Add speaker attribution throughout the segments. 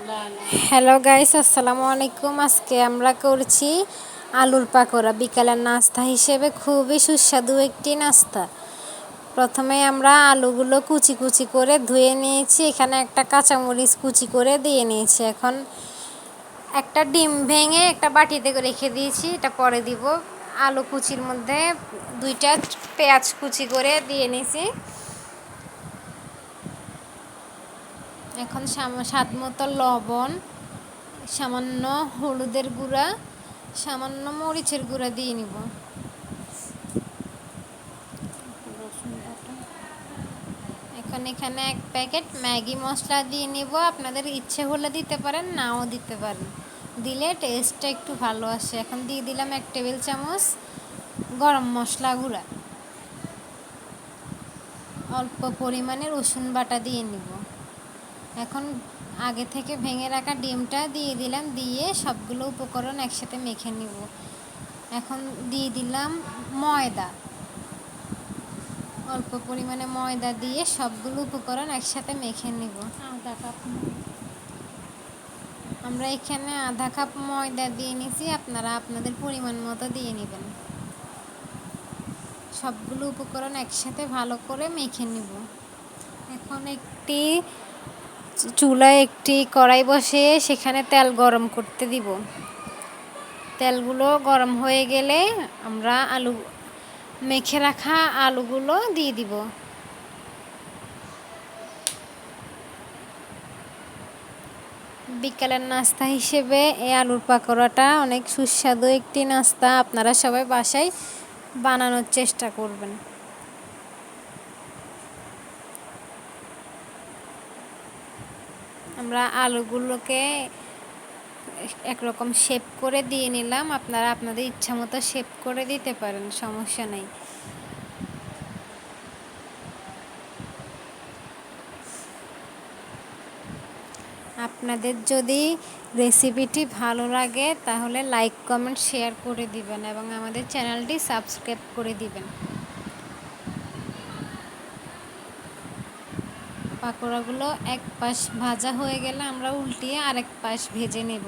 Speaker 1: Hello guys, আসসালামু আলাইকুম। আজকে আমরা করছি আলুর পাকোড়া। বিকালের নাস্তা হিসেবে খুবই সুস্বাদু একটি নাস্তা। প্রথমে আমরা আলুগুলো কুচি কুচি করে ধুয়ে নিয়েছি। এখানে একটা কাঁচামরিচ কুচি করে দিয়ে নিয়েছি। এখন একটা ডিম ভেঙে একটা বাটিতে রেখে দিয়েছি, এটা পরে দিব। আলু কুচির মধ্যে দুইটা পেঁয়াজ কুচি করে দিয়ে নিয়েছি। এখন স্বাদ মতো লবণ, সামান্য হলুদের গুঁড়া, সামান্য মরিচের গুঁড়া দিয়ে নিব। এখন এখানে এক প্যাকেট ম্যাগি মশলা দিয়ে নিব। আপনাদের ইচ্ছে হলে দিতে পারেন, নাও দিতে পারেন, দিলে টেস্টটা একটু ভালো আসে। এখন দিয়ে দিলাম 1 টেবিল চামচ গরম মশলা গুঁড়া। অল্প পরিমাণে রসুন বাটা দিয়ে নিব। এখন আগে থেকে ভেঙে রাখা ডিমটা দিয়ে দিলাম, দিয়ে সবগুলো উপকরণ একসাথে মেখে নিব। এখন দিয়ে দিলাম ময়দা, অল্প পরিমাণে ময়দা দিয়ে সবগুলো উপকরণ একসাথে মেখে নিব। আমরা এখানে আধা কাপ ময়দা দিয়ে নিছি, আপনারা আপনাদের পরিমাণ মতো দিয়ে নেবেন। সবগুলো উপকরণ একসাথে ভালো করে মেখে নিব। এখন চুলায় একটি কড়াই বসিয়ে সেখানে তেল গরম করতে দিব। তেলগুলো গরম হয়ে গেলে আমরা মেখে রাখা আলুগুলো দিয়ে দিব। বিকালের নাস্তা হিসেবে এই আলুর পাকোড়াটা অনেক সুস্বাদু একটি নাস্তা। আপনারা সবাই বাসায় বানানোর চেষ্টা করবেন। আমরা আলুগুলোকে একরকম শেপ করে দিয়ে নিলাম। আপনারা আপনাদের ইচ্ছা মতো শেপ করে দিতে পারেন, সমস্যা নেই। আপনাদের যদি রেসিপিটি ভালো লাগে তাহলে লাইক, কমেন্ট, শেয়ার করে দিবেন এবং আমাদের চ্যানেলটি সাবস্ক্রাইব করে দিবেন। পাকোড়াগুলো এক পাশ ভাজা হয়ে গেলে আমরা উল্টিয়ে আরেক পাশ ভেজে নেব।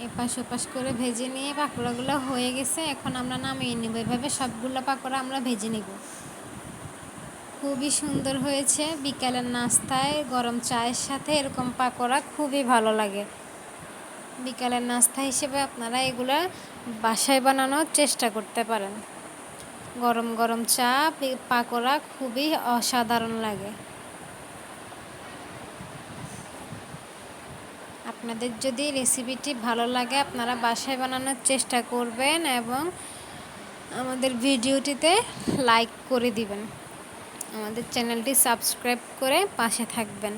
Speaker 1: এপাশ ওপাশ করে ভেজে নিয়ে পাকোড়াগুলো হয়ে গেছে। এখন আমরা নামিয়ে নেব। এভাবে সবগুলো পাকোড়া আমরা ভেজে নেব। খুবই সুন্দর হয়েছে। বিকালের নাস্তায় গরম চায়ের সাথে এরকম পাকোড়া খুবই ভালো লাগে। বিকালের নাস্তা হিসেবে আপনারা এগুলা বাসায় বানানোর চেষ্টা করতে পারেন। গরম গরম চা, পাকোড়া খুবই অসাধারণ লাগে। আপনাদের যদি রেসিপিটি ভালো লাগে আপনারা বাসায় বানানোর চেষ্টা করবেন এবং আমাদের ভিডিওটিতে লাইক করে দিবেন। আমাদের চ্যানেলটি সাবস্ক্রাইব করে পাশে থাকবেন।